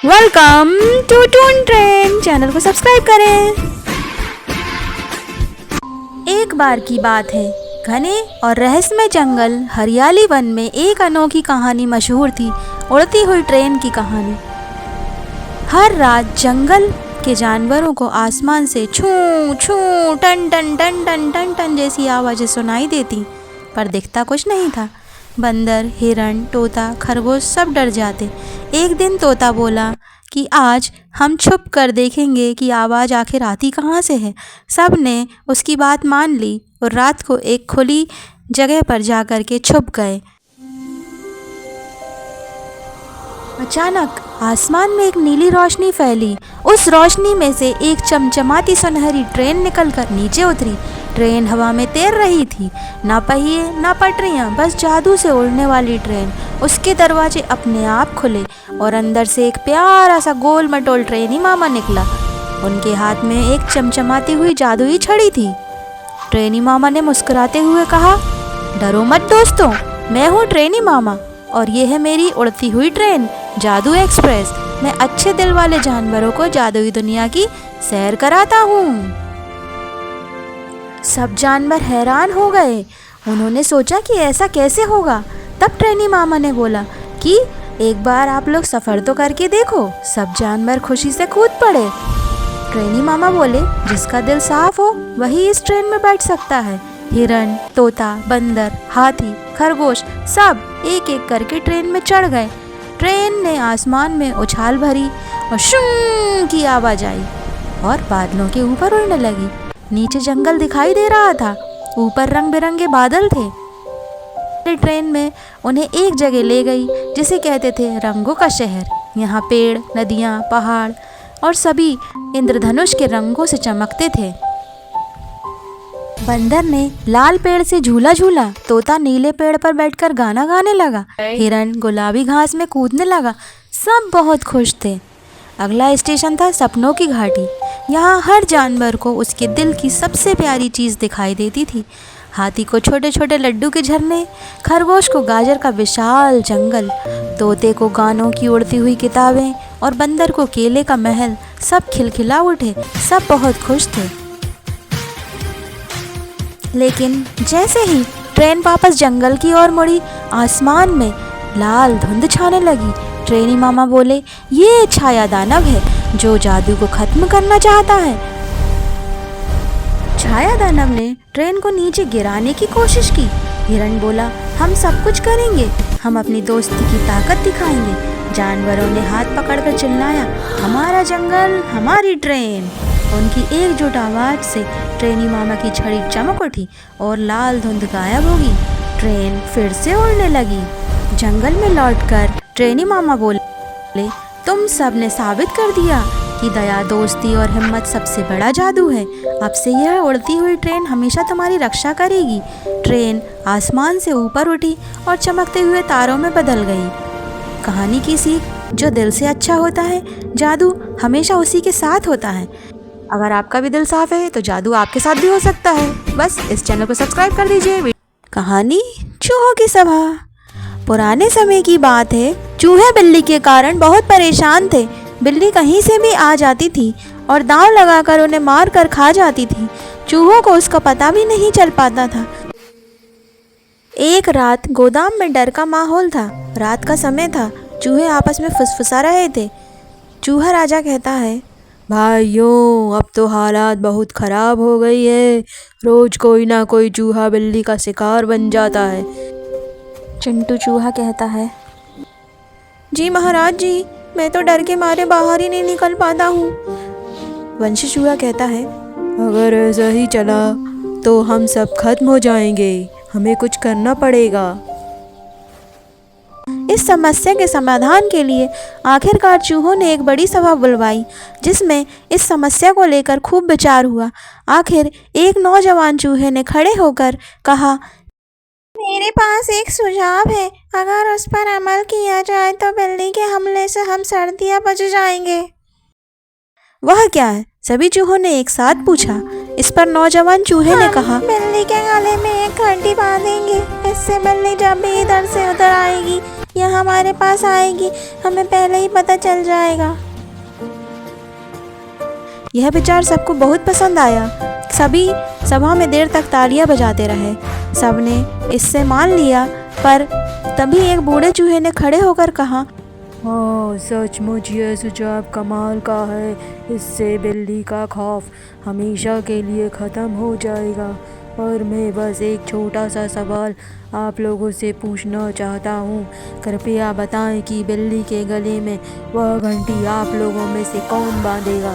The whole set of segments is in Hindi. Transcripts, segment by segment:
Welcome to toon train. Channel को सब्सक्राइब करें। एक बार की बात है, घने और रहस्यमय जंगल हरियाली वन में एक अनोखी कहानी मशहूर थी, उड़ती हुई ट्रेन की कहानी। हर रात जंगल के जानवरों को आसमान से छू छू टन टन टन टन टन टन जैसी आवाज़ें सुनाई देती, पर दिखता कुछ नहीं था। बंदर, हिरण, तोता, खरगोश सब डर जाते। एक दिन तोता बोला कि आज हम छुप कर देखेंगे कि आवाज़ आखिर आती कहाँ से है। सब ने उसकी बात मान ली और रात को एक खुली जगह पर जाकर के छुप गए। अचानक आसमान में एक नीली रोशनी फैली। उस रोशनी में से एक चमचमाती सुनहरी ट्रेन निकलकर नीचे उतरी। ट्रेन हवा में तैर रही थी, ना पहिए ना पटरियां, बस जादू से उड़ने वाली ट्रेन। उसके दरवाजे अपने आप खुले और अंदर से एक प्यारा सा गोल मटोल ट्रेनी मामा निकला। उनके हाथ में एक चमचमाती हुई जादुई छड़ी थी। ट्रेनी मामा ने मुस्कुराते हुए कहा, डरो मत दोस्तों, मैं हूँ ट्रेनी मामा और ये है मेरी उड़ती हुई ट्रेन जादू एक्सप्रेस। मैं अच्छे दिल वाले जानवरों को जादुई दुनिया की सैर कराता हूँ। सब जानवर हैरान हो गए। उन्होंने सोचा कि ऐसा कैसे होगा। तब ट्रेनी मामा ने बोला कि एक बार आप लोग सफ़र तो करके देखो। सब जानवर खुशी से कूद पड़े। ट्रेनी मामा बोले, जिसका दिल साफ हो वही इस ट्रेन में बैठ सकता है। हिरण, तोता, बंदर, हाथी, खरगोश सब एक एक करके ट्रेन में चढ़ गए। ट्रेन ने आसमान में उछाल भरी और शूं की आवाज़ आई और बादलों के ऊपर उड़ने लगी। नीचे जंगल दिखाई दे रहा था, ऊपर रंग बिरंगे बादल थे। ट्रेन में उन्हें एक जगह ले गई जिसे कहते थे रंगों का शहर। यहाँ पेड़, नदियाँ, पहाड़ और सभी इंद्रधनुष के रंगों से चमकते थे। बंदर ने लाल पेड़ से झूला झूला, तोता नीले पेड़ पर बैठकर गाना गाने लगा, हिरण गुलाबी घास में कूदने लगा। सब बहुत खुश थे। अगला स्टेशन था सपनों की घाटी। यहाँ हर जानवर को उसके दिल की सबसे प्यारी चीज़ दिखाई देती थी। हाथी को छोटे छोटे लड्डू के झरने, खरगोश को गाजर का विशाल जंगल, तोते को गानों की उड़ती हुई किताबें और बंदर को केले का महल। सब खिलखिला उठे, सब बहुत खुश थे। लेकिन जैसे ही ट्रेन वापस जंगल की ओर मुड़ी, आसमान में लाल धुंध छाने लगी। ट्रेनी मामा बोले, ये छाया दानव है जो जादू को खत्म करना चाहता है। छाया दानव ने ट्रेन को नीचे गिराने की कोशिश की। हिरण बोला, हम सब कुछ करेंगे, हम अपनी दोस्ती की ताकत दिखाएंगे। जानवरों ने हाथ पकड़कर चिल्लाया, हमारा जंगल, हमारी ट्रेन। उनकी एकजुट आवाज़ से ट्रेनी मामा की छड़ी चमक उठी और लाल धुंध गायब हो गई। ट्रेन फिर से उड़ने लगी। जंगल में लौटकर ट्रेनी मामा बोले, तुम सब ने साबित कर दिया कि दया, दोस्ती और हिम्मत सबसे बड़ा जादू है। अब से यह उड़ती हुई ट्रेन हमेशा तुम्हारी रक्षा करेगी। ट्रेन आसमान से ऊपर उठी और चमकते हुए तारों में बदल गई। कहानी की सीख, जो दिल से अच्छा होता है, जादू हमेशा उसी के साथ होता है। अगर आपका भी दिल साफ है तो जादू आपके साथ भी हो सकता है। बस इस चैनल को सब्सक्राइब कर दीजिए। कहानी चूहों की सभा। पुराने समय की बात है, चूहे बिल्ली के कारण बहुत परेशान थे। बिल्ली कहीं से भी आ जाती थी और दांव लगाकर उन्हें मार कर खा जाती थी। चूहों को उसका पता भी नहीं चल पाता था। एक रात गोदाम में डर का माहौल था। रात का समय था। चूहे आपस में फुसफुसा रहे थे। चूहा राजा कहता है, भाइयों, अब तो हालात बहुत ख़राब हो गई है। रोज़ कोई ना कोई चूहा बिल्ली का शिकार बन जाता है। चिंटू चूहा कहता है, जी महाराज जी, मैं तो डर के मारे बाहर ही नहीं निकल पाता हूँ। वंशी चूहा कहता है, अगर ऐसा ही चला तो हम सब खत्म हो जाएंगे, हमें कुछ करना पड़ेगा। इस समस्या के समाधान के लिए आखिरकार चूहों ने एक बड़ी सभा बुलवाई, जिसमें इस समस्या को लेकर खूब विचार हुआ। आखिर एक नौजवान चूहे ने खड़े होकर कहा, मेरे पास एक सुझाव है। अगर उस पर अमल किया जाए तो बिल्ली के हमले से हम सर्दियाँ बच जाएंगे। वह क्या है? सभी चूहों ने एक साथ पूछा। इस पर नौजवान चूहे ने कहा, बिल्ली के गले में एक घंटी बांधेंगे। इससे बिल्ली जब भी इधर से उधर आएगी यह हमारे पास आएगी, हमें पहले ही पता चल जाएगा। यह विचार सबको बहुत पसंद आया। सभी सभा में देर तक तालियां बजाते रहे। सबने इससे मान लिया, पर तभी एक बूढ़े चूहे ने खड़े होकर कहा, हाँ, सचमुच यह सुझाव कमाल का है। इससे बिल्ली का खौफ हमेशा के लिए ख़त्म हो जाएगा। और मैं बस एक छोटा सा सवाल आप लोगों से पूछना चाहता हूँ। कृपया बताएं कि बिल्ली के गले में वह घंटी आप लोगों में से कौन बांधेगा?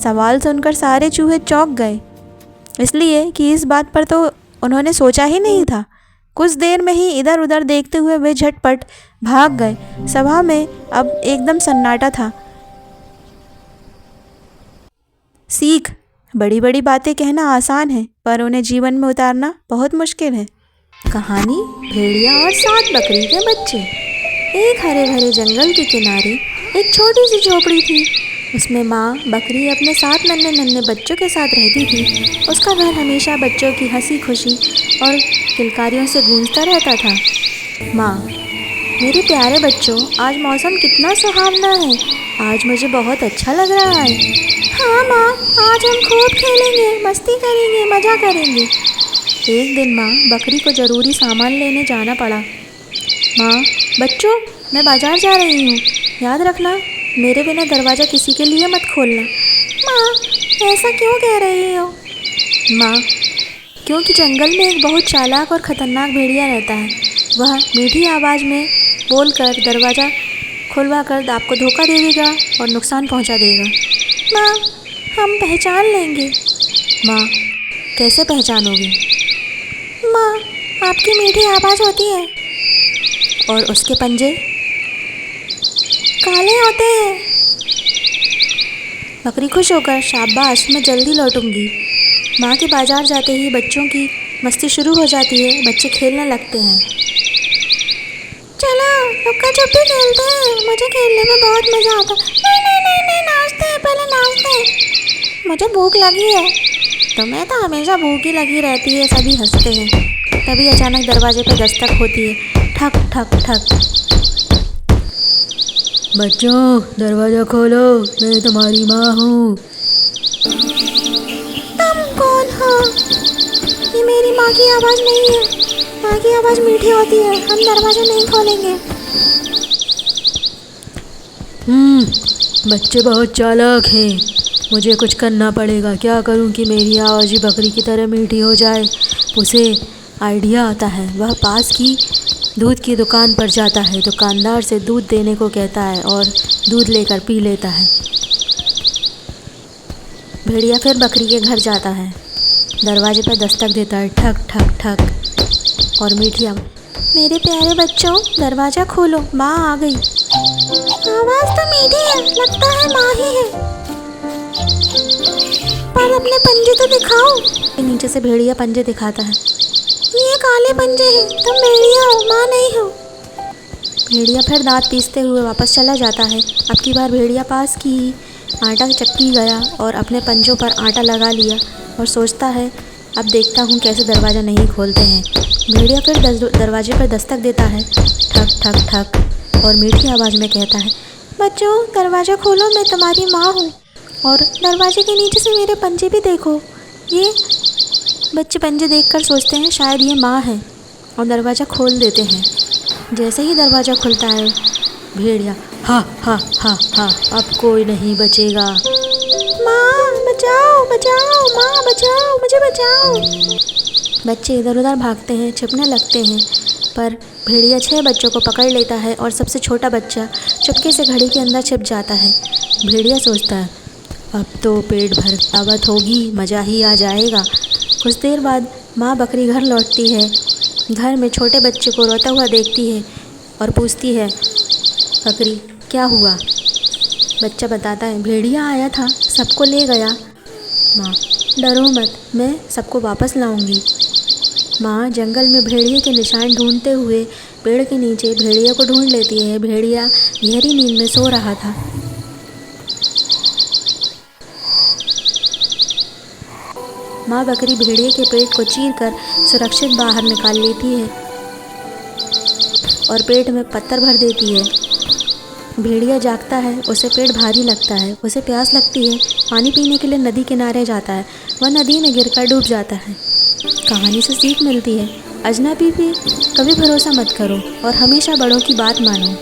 सवाल सुनकर सारे चूहे चौंक गए, इसलिए कि इस बात पर तो उन्होंने सोचा ही नहीं था। कुछ देर में ही इधर उधर देखते हुए वे झटपट भाग गए। सभा में अब एकदम सन्नाटा था। सीख, बड़ी बड़ी बातें कहना आसान है, पर उन्हें जीवन में उतारना बहुत मुश्किल है। कहानी भेड़िया और 7 बकरी के बच्चे। एक हरे भरे जंगल के किनारे एक छोटी सी झोपड़ी थी। उसमें माँ बकरी अपने 7 नन्हे नन्हे बच्चों के साथ रहती थी। उसका घर हमेशा बच्चों की हंसी खुशी और किलकारियों से गूंजता रहता था। माँ, मेरे प्यारे बच्चों, आज मौसम कितना सुहावना है। आज मुझे बहुत अच्छा लग रहा है। हाँ माँ, आज हम खूब खेलेंगे, मस्ती करेंगे, मज़ा करेंगे। एक दिन माँ बकरी को ज़रूरी सामान लेने जाना पड़ा। माँ, बच्चों, मैं बाज़ार जा रही हूँ, याद रखना मेरे बिना दरवाज़ा किसी के लिए मत खोलना। माँ, ऐसा क्यों कह रही हो? माँ, क्योंकि जंगल में एक बहुत चालाक और ख़तरनाक भेड़िया रहता है। वह मीठी आवाज़ में बोलकर दरवाज़ा खुलवा कर आपको धोखा दे देगा और नुकसान पहुँचा देगा। माँ, हम पहचान लेंगे। माँ, कैसे पहचानोगे? माँ, आपकी मीठी आवाज़ होती है और उसके पंजे काले होते हैं। बकरी खुश होकर, शाबाश, मैं जल्दी लौटूंगी। माँ के बाजार जाते ही बच्चों की मस्ती शुरू हो जाती है। बच्चे खेलने लगते हैं। चलो लुक्का छुपी खेलते हैं, मुझे खेलने में बहुत मज़ा आता है। नहीं नहीं नहीं नहीं, नाचते हैं, पहले नाचते हैं। मुझे भूख लगी है। तुम्हें तो हमेशा भूख ही लगी रहती है। सभी हंसते हैं। तभी अचानक दरवाजे पर दस्तक होती है। ठक ठक ठक। बच्चों, दरवाज़ा खोलो, मैं तुम्हारी माँ हूँ। तुम कौन हो? ये मेरी माँ की आवाज़ नहीं है। माँ की आवाज़ मीठी होती है। हम दरवाज़ा नहीं खोलेंगे। बच्चे बहुत चालाक हैं। मुझे कुछ करना पड़ेगा। क्या करूँ कि मेरी आवाज़ ही बकरी की तरह मीठी हो जाए? उसे आइडिया आता है। वह पास की दूध की दुकान पर जाता है, दुकानदार से दूध देने को कहता है और दूध लेकर पी लेता है। भेड़िया फिर बकरी के घर जाता है। दरवाजे पर दस्तक देता है। ठक ठक ठक। और मीठी मेरे प्यारे बच्चों, दरवाज़ा खोलो, माँ आ गई। आवाज़ तो मीठी है, लगता है माँ ही है, पर अपने पंजे तो दिखाओ। नीचे से भेड़िया पंजे दिखाता है। ये काले पंजे हैं, तुम भेड़िया हो, माँ नहीं हो। भेड़िया फिर दांत पीसते हुए वापस चला जाता है। अब की बार भेड़िया पास की आटा चक्की गया और अपने पंजों पर आटा लगा लिया और सोचता है, अब देखता हूँ कैसे दरवाज़ा नहीं खोलते हैं। भेड़िया फिर दरवाजे पर दस्तक देता है। ठक ठक ठक। और मीठी आवाज़ में कहता है, बच्चों, दरवाज़ा खोलो, मैं तुम्हारी माँ हूँ। और दरवाजे के नीचे से मेरे पंजे भी देखो। ये बच्चे पंजे देखकर सोचते हैं शायद ये माँ है और दरवाज़ा खोल देते हैं। जैसे ही दरवाज़ा खुलता है, भेड़िया हा हा हा हा, अब कोई नहीं बचेगा। माँ बचाओ बचाओ, माँ बचाओ, मुझे बचाओ। बच्चे इधर उधर भागते हैं, छिपने लगते हैं, पर भेड़िया 6 बच्चों को पकड़ लेता है और सबसे छोटा बच्चा चुपके से घड़ी के अंदर छिप जाता है। भेड़िया सोचता है, अब तो पेट भर दावत होगी, मज़ा ही आ जाएगा। कुछ देर बाद माँ बकरी घर लौटती है। घर में छोटे बच्चे को रोता हुआ देखती है और पूछती है, बकरी क्या हुआ? बच्चा बताता है, भेड़िया आया था, सबको ले गया। माँ, डरो मत, मैं सबको वापस लाऊंगी। माँ जंगल में भेड़िए के निशान ढूंढते हुए पेड़ के नीचे भेड़िया को ढूंढ लेती है। भेड़िया गहरी नींद में सो रहा था। माँ बकरी भेड़िए के पेट को चीरकर सुरक्षित बाहर निकाल लेती है और पेट में पत्थर भर देती है। भेड़िया जागता है, उसे पेट भारी लगता है, उसे प्यास लगती है, पानी पीने के लिए नदी किनारे जाता है। वह नदी में गिरकर डूब जाता है। कहानी से सीख मिलती है, अजनबी भी कभी भरोसा मत करो और हमेशा बड़ों की बात मानो।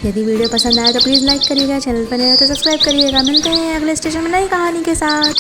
यदि वीडियो पसंद आया तो प्लीज़ लाइक करिएगा, चैनल पर नए हो तो सब्सक्राइब करिएगा। मिलते हैं अगले स्टेशन में नई कहानी के साथ।